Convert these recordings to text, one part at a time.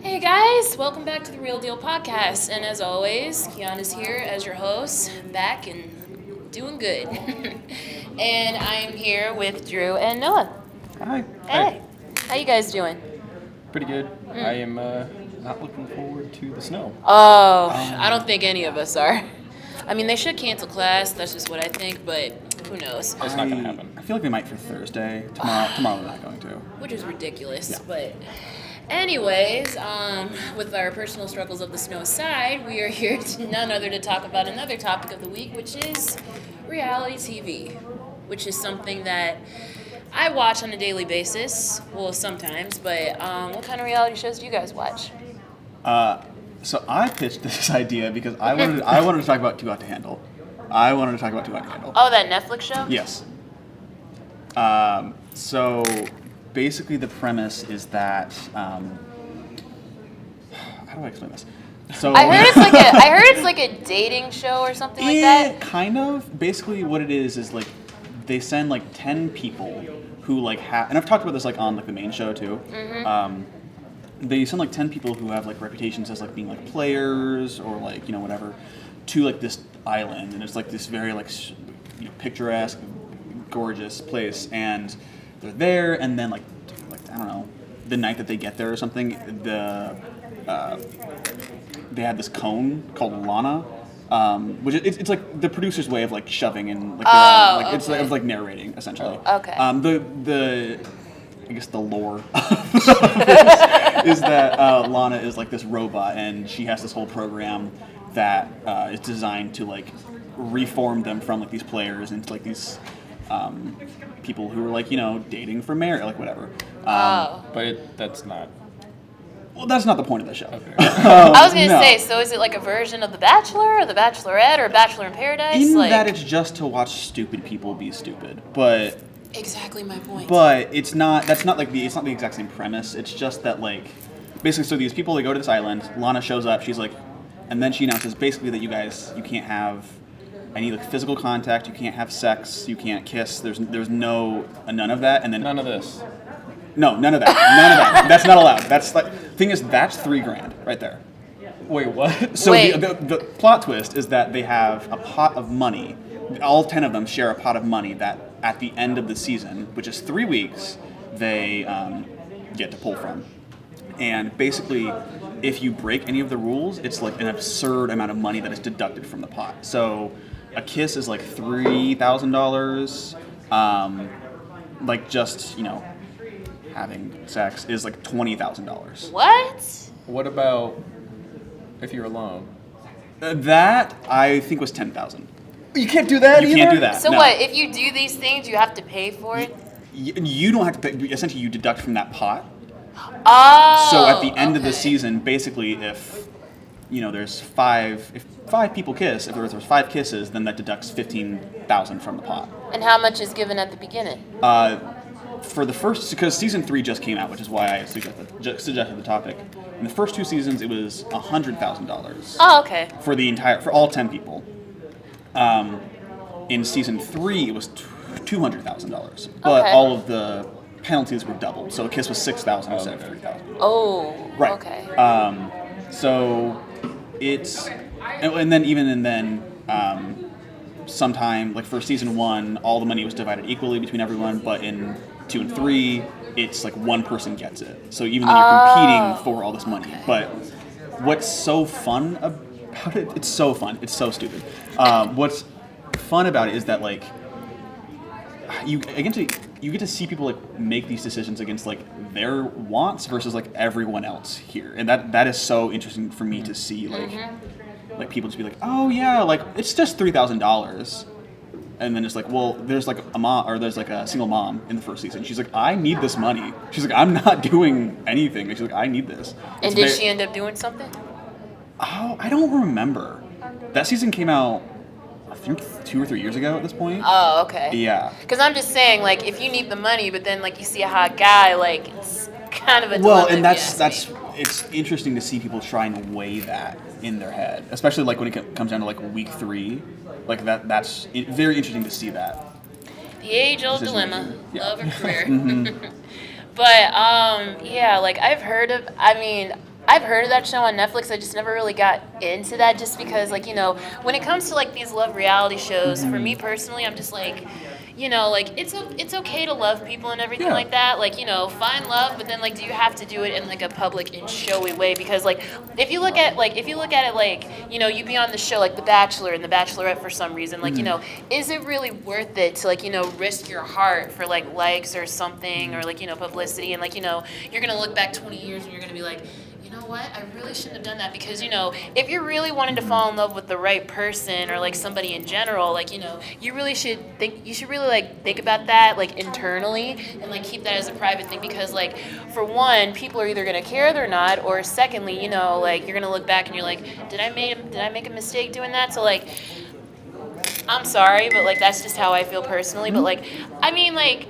Hey guys, welcome back to the Real Deal Podcast. And as always, Kiana's here as your host, back and doing good. And I'm here with Drew and Noah. Hi. Hey, how you guys doing? Pretty good. I am not looking forward to the snow. Oh, I don't think any of us are. I mean, they should cancel class. That's just what I think, but who knows? It's not going to happen. I feel like they might for Thursday. Tomorrow they're not going to. Which is ridiculous, Yeah. but... Anyways, with our personal struggles of the snow aside, we are here to none other to talk about another topic of the week, which is reality TV, which is something that I watch on a daily basis. Well, sometimes, but what kind of reality shows do you guys watch? So I pitched this idea because I wanted to talk about Too Hot to Handle. Oh, that Netflix show? Yes. So basically the premise is that how do I explain this? So I heard it's like a dating show or something like that. Kind of. Basically what it is like they send like 10 people who like have, and I've talked about this like on like the main show too. Mm-hmm. They send like 10 people who have like reputations as like being like players or like, you know, whatever, to like this island, and it's like this very like picturesque, gorgeous place, and they're there, and then like I don't know, the night that they get there or something, they had this cone called Lana, which it's like the producer's way of like shoving and like, it's like narrating essentially. Okay. The I guess the lore is that Lana is like this robot, and she has this whole program that is designed to like reform them from like these players into like these people who are like, you know, dating for marriage, like whatever. But that's not. Well, that's not the point of the show. Okay. I was gonna say, so is it like a version of The Bachelor or The Bachelorette or Bachelor in Paradise? That it's just to watch stupid people be stupid, but exactly my point. But it's not. It's not the exact same premise. It's just that like, basically, so these people, they go to this island. Lana shows up. She's like, and then she announces basically that you can't have any like physical contact. You can't have sex. You can't kiss. There's none of that. And then None of this. No, none of that. None of that. That's not allowed. That's like, thing is, that's $3,000 right there. Wait, what? So the plot twist is that they have a pot of money. All 10 of them share a pot of money that at the end of the season, which is 3 weeks, they get to pull from. And basically, if you break any of the rules, it's like an absurd amount of money that is deducted from the pot. So a kiss is like $3,000. Like just, you know, having sex is like $20,000. What? What about if you're alone? That I think was $10,000. You can't do that You either? can't do that. So no. what? If you do these things, you have to pay for it? You don't have to pay. Essentially, you deduct from that pot. Oh. So at the end of the season, basically, if you know there's if 5 people kiss, if there's 5 kisses, then that deducts $15,000 from the pot. And how much is given at the beginning? For the first, because season 3 just came out, which is why I suggested the topic. In the first 2 seasons, it was $100,000. Oh, okay. For all 10 people. In season 3, it was $200,000, but Okay. all of the penalties were doubled. So a kiss was $6,000 instead of $3,000. Oh, Right. okay. So it's, and then sometime like for season 1, all the money was divided equally between everyone, but in 2 and 3, it's like one person gets it. So even though you're competing for all this money, but what's so fun about it? It's so fun. It's so stupid. What's fun about it is that like you get to see people like make these decisions against like their wants versus like everyone else here, and that is so interesting for me to see like like people just be like, oh yeah, like it's just $3,000, and then it's like, well, there's like a mom, or there's like a single mom in the first season. She's like, I need this money. She's like, I'm not doing anything. She's like, I need this. And did she end up doing something? Oh, I don't remember. That season came out, I think 2 or 3 years ago at this point. Oh, okay. Yeah. Because I'm just saying, like, if you need the money, but then like you see a hot guy, like it's kind of a Well, dilemma, and if you ask me. it's interesting to see people trying to weigh that in their head, especially like when it comes down to like week 3, like that's very interesting to see that. The age-old Decision dilemma making. Yeah. of a career. But yeah, like I've heard of that show on Netflix. I just never really got into that, just because, like, when it comes to like these love reality shows, for me personally, I'm just like, like it's okay to love people and everything Yeah. like that. Like, find love, but then, like, do you have to do it in like a public and showy way? Because, like, if you look at it like, you be on the show like The Bachelor and The Bachelorette for some reason, like, is it really worth it to, like, risk your heart for like likes or something, or like, publicity, and like, you're gonna look back 20 years and you're gonna be like, you know what? I really shouldn't have done that, because, if you're really wanting to fall in love with the right person, or like somebody in general, like, you should really like think about that, like, internally, and like keep that as a private thing, because, like, for one, people are either going to care or not, or secondly, like, you're going to look back and you're like, did I make a mistake doing that? So, like, I'm sorry, but like that's just how I feel personally. But like, I mean, like,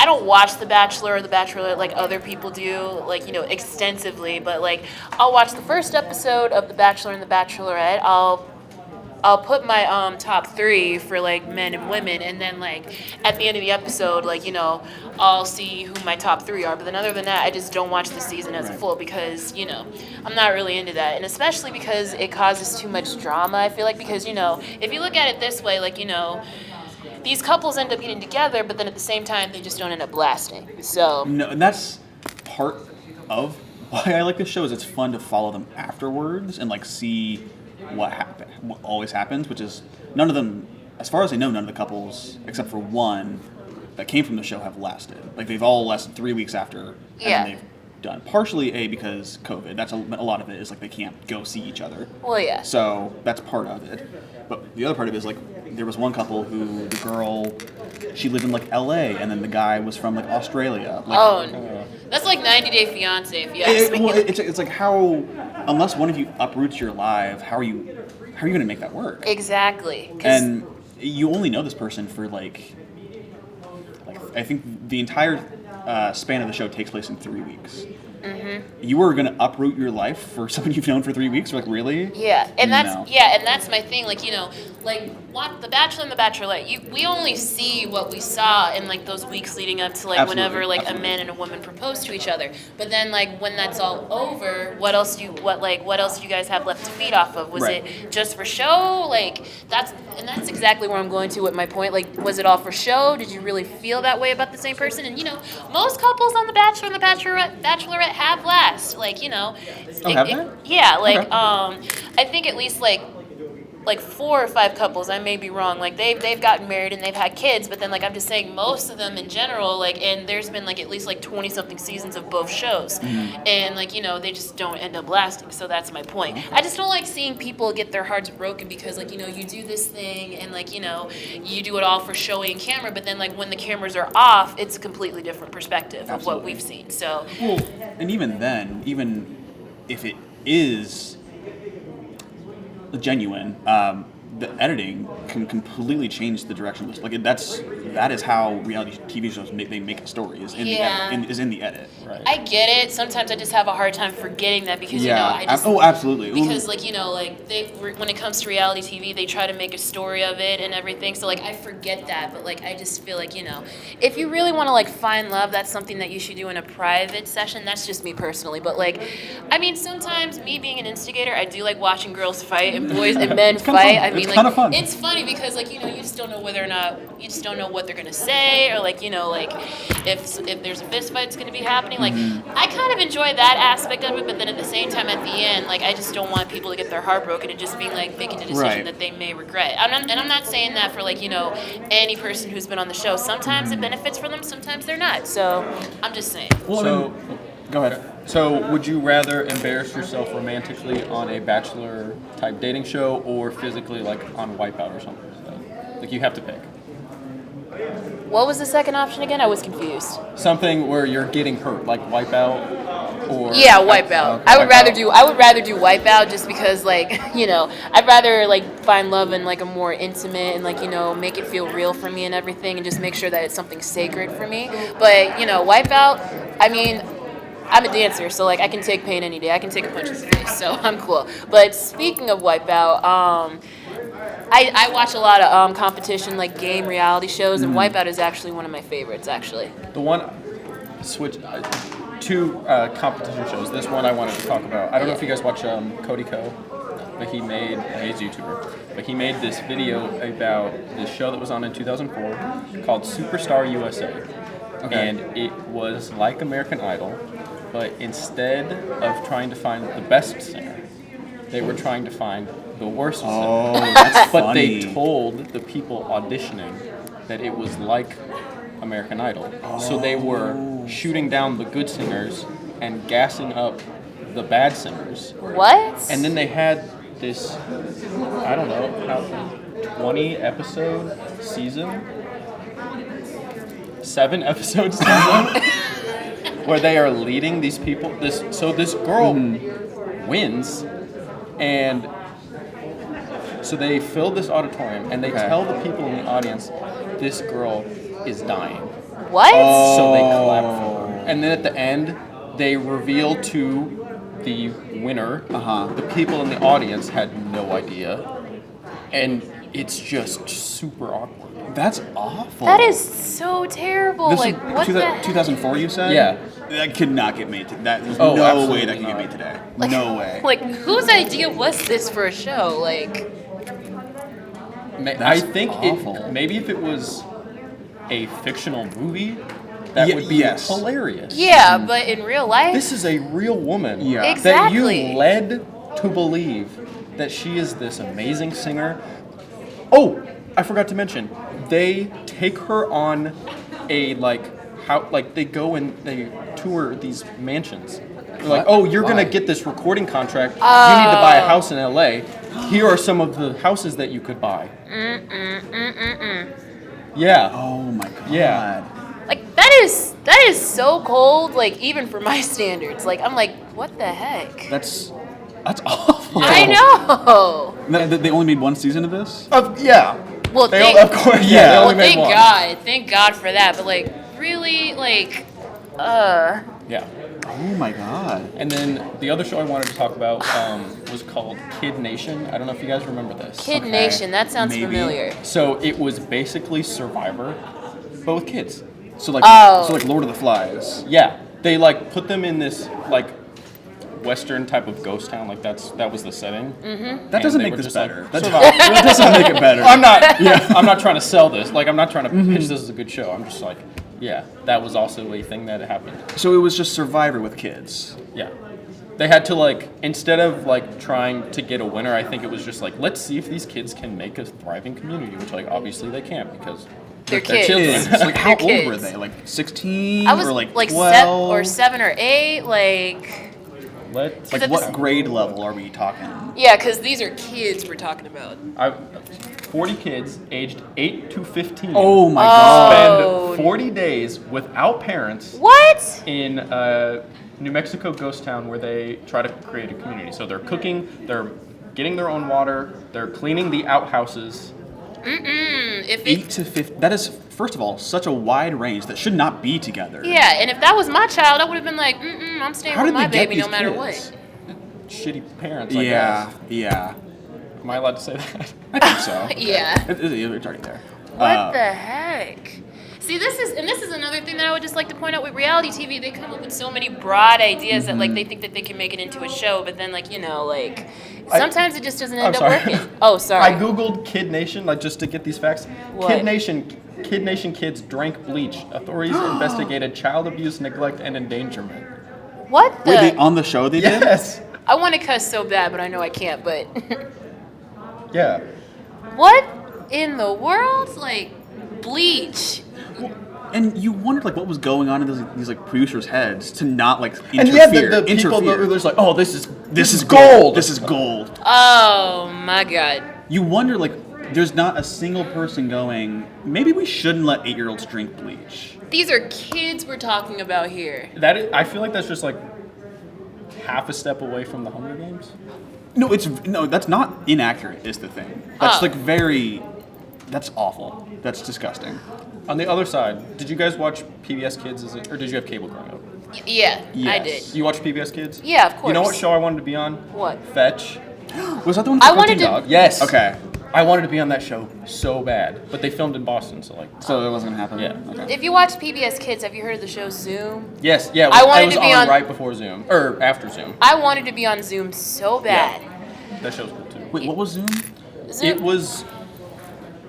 I don't watch The Bachelor or The Bachelorette like other people do, like, extensively. But like, I'll watch the first episode of The Bachelor and The Bachelorette. I'll put my top 3 for like men and women, and then like at the end of the episode, like, I'll see who my top 3 are. But then other than that, I just don't watch the season as a full, because I'm not really into that, and especially because it causes too much drama. I feel like, because if you look at it this way, like, these couples end up getting together, but then at the same time they just don't end up lasting. So No, and that's part of why I like this show, is it's fun to follow them afterwards and like see what always happens, which is none of them, as far as I know, none of the couples except for one that came from the show have lasted. Like, they've all lasted 3 weeks after, and Yeah. then they've done. Partially because COVID. That's a lot of it is like they can't go see each other. Well, yeah. So that's part of it. But the other part of it is like there was one couple who the girl, she lived in like LA, and then the guy was from like Australia. Like, That's like 90 Day Fiance, if you ask me. well, it's like how, unless one of you uproots your life, how are you going to make that work? Exactly. And you only know this person for like I think the entire span of the show takes place in 3 weeks. Mm-hmm. You were gonna uproot your life for someone you've known for 3 weeks? Like, really? Yeah, and No. that's my thing. Like, like what The Bachelor and The Bachelorette, we only see what we saw in like those weeks leading up to like Absolutely, whenever like absolutely. a man and a woman propose to each other. But then, like, when that's all over, what else do you guys have left to feed off of? Was Right. it just for show? Like, that's exactly where I'm going to with my point. Like, was it all for show? Did you really feel that way about the same person? And most couples on The Bachelor and The Bachelorette have last. Like, have they? yeah, like Okay. I think at least like 4 or 5 couples, I may be wrong, like they've gotten married and they've had kids, but then, like, I'm just saying, most of them in general, like, and there's been like at least like 20 something seasons of both shows, and like, they just don't end up lasting. So that's my point. I just don't like seeing people get their hearts broken because, like, you do this thing and, like, you do it all for showy and camera, but then, like, when the cameras are off, it's a completely different perspective of what Absolutely. we've seen. So Well, and even then, even if it is genuine, the editing can completely change the direction of this. Like, that is how reality TV shows make a story, is in Yeah. the edit, is in the edit. Right. I get it. Sometimes I just have a hard time forgetting that, because I just absolutely. because, like, when it comes to reality TV, they try to make a story of it and everything. So, like, I forget that, but, like, I just feel like, if you really want to, like, find love, that's something that you should do in a private session. That's just me personally. But, like, I mean, sometimes me being an instigator, I do like watching girls fight and boys and men It's kinda fight. fun. I mean, It's like, kinda fun. it's funny because, like, you just don't know you just don't know what they're gonna say, or, like, like, if there's a fist fight that's gonna be happening. Like, I kind of enjoy that aspect of it, but then at the same time, at the end, like, I just don't want people to get their heart broken and just being like making a decision Right. that they may regret. And I'm not saying that for, like, any person who's been on the show. Sometimes it benefits for them, sometimes they're not. So I'm just saying. Well, So, go ahead. so would you rather embarrass yourself romantically on a Bachelor type dating show, or physically, like on Wipeout or something like that? Like, you have to pick What was the second option again? I was confused. something where you're getting hurt, like Wipeout, or Yeah, Wipeout. I would rather do Wipeout, just because, like, I'd rather, like, find love in, like, a more intimate and, like, make it feel real for me and everything, and just make sure that it's something sacred for me. But, Wipeout, I mean, I'm a dancer, so, like, I can take pain any day. I can take a punch in the face, so I'm cool. But speaking of Wipeout, I watch a lot of competition, like, game reality shows, and Wipeout is actually one of my favorites, actually. the one switch two competition shows. This one I wanted to talk about. I don't know if you guys watch Cody Ko, but he's a YouTuber. But he made this video about this show that was on in 2004 called Superstar USA. Okay. And it was like American Idol, but instead of trying to find the best singer, they were trying to find the worst singer. Oh, that's But funny. they told the people auditioning that it was like American Idol. So they were shooting down the good singers and gassing up the bad singers. What? And then they had this, I don't know, 20 episode season, 7 episode season, where they are leading these people. So this girl wins, and so they fill this auditorium, and they tell the people in the audience, this girl is dying. What? So they clap for her. And then at the end, they reveal to the winner. The people in the audience had no idea. And it's just super awkward. That's awful. That is so terrible. This Like, is what the heck? 2004, you said? Yeah. That could not get made. There's Oh, no absolutely way that could get not. made today. Like- No way. Like, whose idea was this for a show? Like, I That's think awful. maybe if it was a fictional movie, that would be yes. hilarious. yeah, but in real life, This is a real woman Yeah. that Exactly. you led to believe that she is this amazing singer. Oh, I forgot to mention, they take her on a they go and they tour these mansions. They're like, oh, you're gonna get this recording contract. You need to buy a house in LA. Here are some of the houses that you could buy. Yeah. Oh my god. Yeah. like that is so cold. Like, even for my standards, like I'm like, what the heck? That's awful. I know. They only made one season of this? Yeah. Well, They thank, of course. Yeah. They well, only made one. thank God for that. But like, really, like, Yeah. Oh my god. And then the other show I wanted to talk about was called Kid Nation. I don't know if you guys remember this. Kid Okay, Nation. That sounds maybe. familiar. So it was basically Survivor, but with kids. So like Oh. Lord of the Flies. Yeah, they like put them in this like Western type of ghost town. Like that was the setting. Mm-hmm. That doesn't they make were this just like, better. That survive. that doesn't make it better. I'm not. Yeah, I'm not trying to sell this. Like I'm not trying to pitch this as a good show. I'm just like, yeah, that was also a thing that happened. So it was just Survivor with kids. Yeah. They had to like, instead of like trying to get a winner, I think it was just like, let's see if these kids can make a thriving community, which like obviously they can't because They're they're kids. children. Kids. Like how They're old were kids. they? Like 16 I was or like like 12? 7 or 8. Like, Let's Like Is it what the- grade level are we talking? yeah, because these are kids we're talking about. 40 kids aged 8 to 15 Oh my god. Oh. spend 40 days without parents What? in New Mexico ghost town where they try to create a community. So they're cooking, they're getting their own water, they're cleaning the outhouses. If 8 it, to 15. That is, first of all, such a wide range that should not be together. yeah, and if that was my child, I would have been like, I'm staying How with did my they get baby these no matter kids? what. Shitty parents, I Yeah, guess. yeah. Am I allowed to say that? I think so. Yeah. It's already there. What the heck? See, this is another thing that I would just like to point out with reality TV. They come up with so many broad ideas that like they think that they can make it into a show, but then like like sometimes it just doesn't end up working. Oh, sorry. I googled Kid Nation like just to get these facts. What? Kid Nation kids drank bleach. Authorities investigated child abuse, neglect, and endangerment. What the? Wait, they, on the show they did? Yes. I want to cuss so bad, but I know I can't. But Yeah. what in the world? Like, bleach. And you wondered like what was going on in these like producers' heads to not like interfere. And yeah, the people that interfere. were just like, oh, this is gold. This is gold. Oh my god. You wonder like there's not a single person going, maybe we shouldn't let 8-year-olds drink bleach. These are kids we're talking about here. I feel like that's just like half a step away from the Hunger Games. No, that's not inaccurate is the thing. That's Oh. like that's awful. That's disgusting. On the other side, did you guys watch PBS Kids or did you have cable growing up? Yeah, I Yes. did. You watch PBS Kids? Yeah, of course. You know what show I wanted to be on? What? Fetch. Was that the one? I with wanted the to- dog? Yes. Okay. I wanted to be on that show so bad, but they filmed in Boston, so like. So it wasn't gonna happen. Yeah. Okay. If you watch PBS Kids, have you heard of the show Zoom? Yes, yeah. I was wanted to be on right before Zoom or after Zoom. I wanted to be on Zoom so bad. That show's good too. Wait, what was Zoom? Zoom. It was.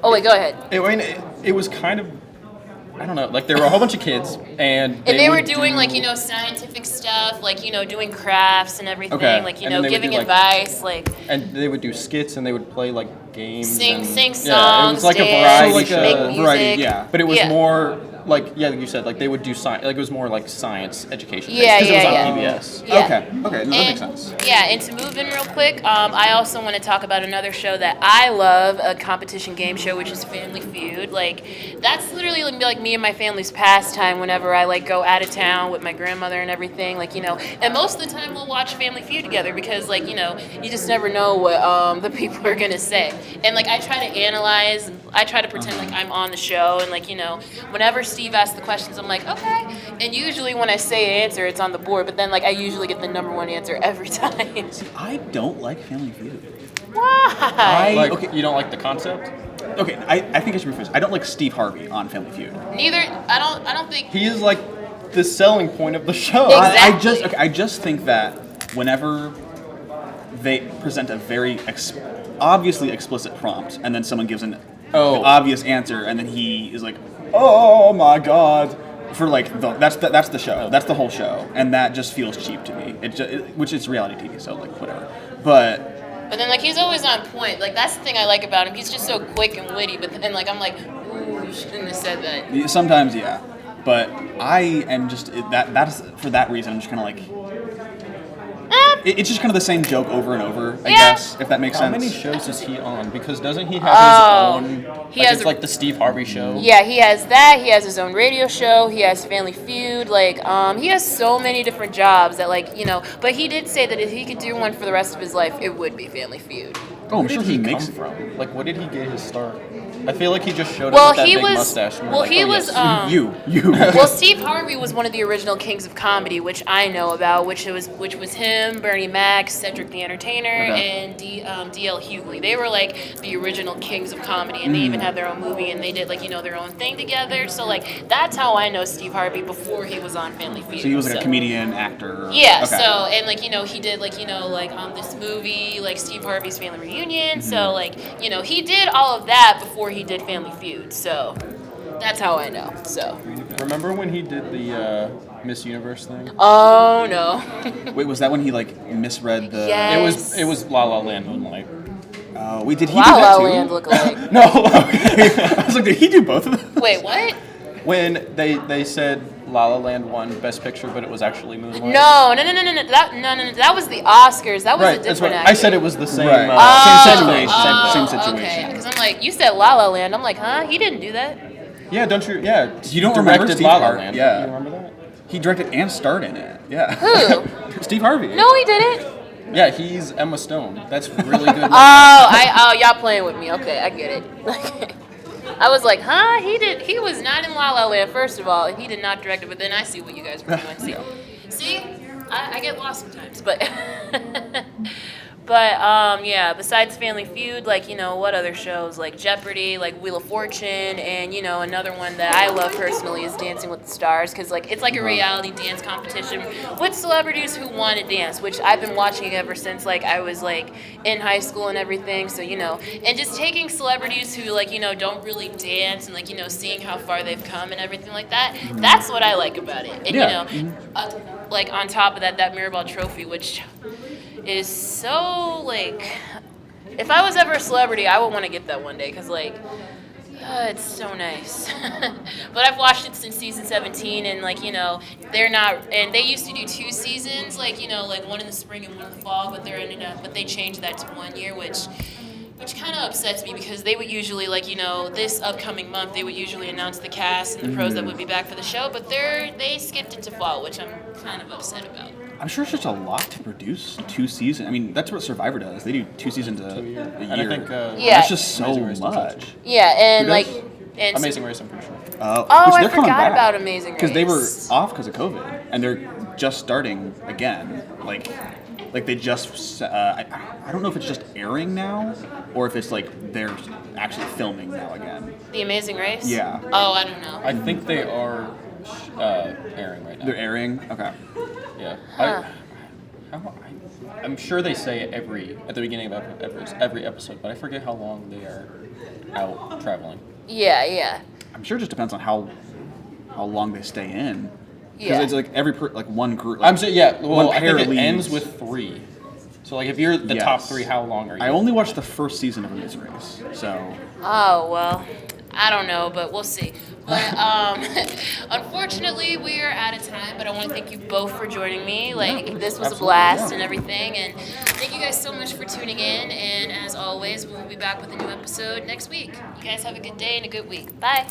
Oh wait, go ahead. It was kind of. I don't know. Like there were a whole bunch of kids, and They were would doing do- like scientific stuff, like doing crafts and everything, Okay. like And then they would giving do, like- advice, like And they would do skits, and they would play like games. sing Yeah, it songs, was like a dance, variety make show. music. Variety, yeah. But it was Yeah. more like like you said, like they would do science. Like it was more like science education. Yeah, because it was yeah, on yeah. PBS. Yeah. Okay. No, that makes And- sense. Yeah, and to move in real quick, I also want to talk about another show that I love, a competition game show, which is Family Feud. Like, that's literally like me and my family's pastime whenever I like go out of town with my grandmother and everything. Like, and most of the time we'll watch Family Feud together because, like, you just never know what the people are gonna say. And like, I try to analyze, I try to pretend like I'm on the show, and like, whenever Steve asks the questions, I'm like, okay. And usually when I say an answer, it's on the board, but then like I usually get the number one answer every time. I don't like Family Feud. Why? Like Okay. you don't like the concept? Okay, I think I should rephrase. I don't like Steve Harvey on Family Feud. Neither. I don't think. He is like the selling point of the show. Exactly. I just think that whenever they present a very obviously explicit prompt, and then someone gives an obvious answer, and then he is like, "Oh my god," for like that's the show, that's the whole show, and that just feels cheap to me. Which is reality TV, so like whatever. But then like he's always on point. Like that's the thing I like about him. He's just so quick and witty. But then like I'm like, ooh, you shouldn't have said that. sometimes, yeah. But I am just that's for that reason. I'm just kind of like. It's just kind of the same joke over and over, I guess, if that makes How sense. many shows is he on? Because doesn't he have his own? He has it's like the Steve Harvey show. Yeah, he has that. He has his own radio show. He has Family Feud. Like, he has so many different jobs that, like, But he did say that if he could do one for the rest of his life, it would be Family Feud. Oh, I'm Where sure did he he makes come it. from? Like, what did he get his start? I feel like he just showed Well, up with that he big was- mustache. And we're well, like, he oh, was, yes. You. Well, Steve Harvey was one of the original kings of comedy, which I know about, which was him, Bernie Mac, Cedric the Entertainer, and D.L. Hughley. They were like the original kings of comedy, and they even had their own movie, and they did like their own thing together. So like that's how I know Steve Harvey before he was on Family Feud. So he was like a comedian, actor. Yeah. Okay. So and like he did like like on this movie like Steve Harvey's Family Reunion. So like he did all of that before he did Family Feud. So that's how I know. So. Remember when he did the Miss Universe thing? Oh no. Wait, was that when he like misread the? Yes. It was La La Land Moonlight. Wait, did he La do that La too? Land look alike. No, okay. I was like, did he do both of them? Wait, what? When they said La La Land won Best Picture, but it was actually Moonlight. No. That was the Oscars. That was Right, a that's different what actor. I said. It was the same. Right. Same Oh, situation. Same situation. Okay, because I'm like, you said La La Land. I'm like, huh? He didn't do that. Yeah, don't you? Yeah, You don't remember directed Steve La La Harvey? Land. Yeah. You remember that? He directed and starred in it. Yeah. Who? Steve Harvey. No, he didn't. Yeah, he's Emma Stone. That's really good. Y'all playing with me. Okay, I get it. I was like, huh? He was not in La La Land, first of all, and he did not direct it, but then I see what you guys were doing. See, I get lost sometimes, but yeah, besides Family Feud, like, what other shows? Like Jeopardy, like Wheel of Fortune, and, another one that I love personally is Dancing with the Stars, because, like, it's like a reality dance competition with celebrities who want to dance, which I've been watching ever since, like, I was, like, in high school and everything, so, and just taking celebrities who, like, don't really dance and, like, seeing how far they've come and everything like that, that's what I like about it. And, like, on top of that Mirrorball Trophy, which is so, like, if I was ever a celebrity, I would want to get that one day, because, like, it's so nice. But I've watched it since season 17, and, like, they're not, and they used to do 2 seasons, like, like one in the spring and one in the fall, but but they changed that to 1 year, which kind of upsets me, because they would usually, like, this upcoming month, they would usually announce the cast and the pros that would be back for the show, but they skipped it to fall, which I'm kind of upset about. I'm sure it's just a lot to produce 2 seasons. I mean, that's what Survivor does. They do 2 seasons a year. And I think Yeah. That's just so Amazing Race does that much. too. Yeah, and, Who like, does? and Amazing Race, I'm pretty sure. Which I they're coming forgot back. about Amazing Race. Because they were off because of COVID, and they're just starting again. Like, Like they just, I don't know if it's just airing now, or if it's like they're actually filming now again. The Amazing Race? Yeah. Oh, I don't know. I think they are airing right now. They're airing. Okay. Yeah. Huh. I'm sure they say it at the beginning of every episode, but I forget how long they are out traveling. Yeah. I'm sure it just depends on how long they stay in. Because Yeah. it's like like one group. I'm saying, yeah. Well, one I pair think it leaves. ends with 3. So like, if you're the top 3, how long are you? I only watched the first season of Amazing Race, so. Oh, well, I don't know, but we'll see. But unfortunately, we are out of time, but I want to thank you both for joining me. Like, this was a absolutely, blast yeah. and everything, and thank you guys so much for tuning in, and as always, we'll be back with a new episode next week. You guys have a good day and a good week. Bye.